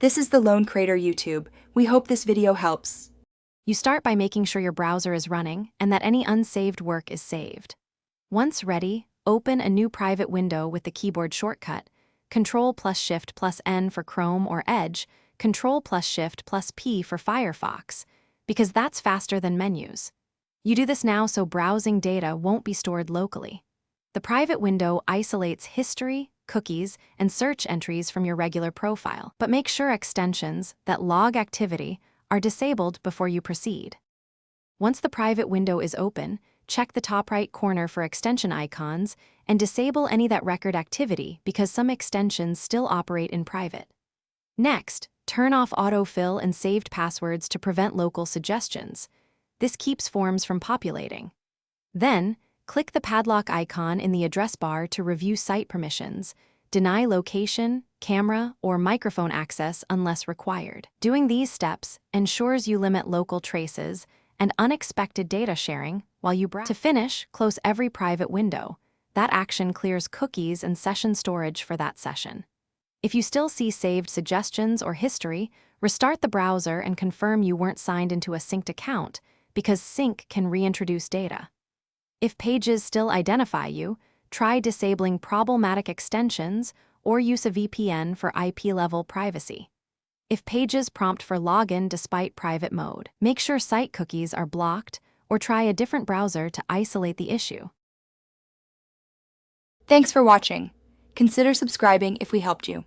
This is the Lone Crater YouTube. We hope this video helps. You start by making sure your browser is running and that any unsaved work is saved. Once ready, open a new private window with the keyboard shortcut, Ctrl+Shift+N for Chrome or Edge, Ctrl+Shift+P for Firefox, because that's faster than menus. You do this now so browsing data won't be stored locally. The private window isolates history, cookies, and search entries from your regular profile, but make sure extensions that log activity are disabled before you proceed. Once the private window is open, check the top right corner for extension icons and disable any that record activity because some extensions still operate in private. Next, turn off autofill and saved passwords to prevent local suggestions. This keeps forms from populating. Then, click the padlock icon in the address bar to review site permissions, deny location, camera, or microphone access unless required. Doing these steps ensures you limit local traces and unexpected data sharing while you browse. To finish, close every private window. That action clears cookies and session storage for that session. If you still see saved suggestions or history, restart the browser and confirm you weren't signed into a synced account, because sync can reintroduce data. If pages still identify you, try disabling problematic extensions or use a VPN for IP-level privacy. If pages prompt for login despite private mode, make sure site cookies are blocked or try a different browser to isolate the issue. Thanks for watching. Consider subscribing if we helped you.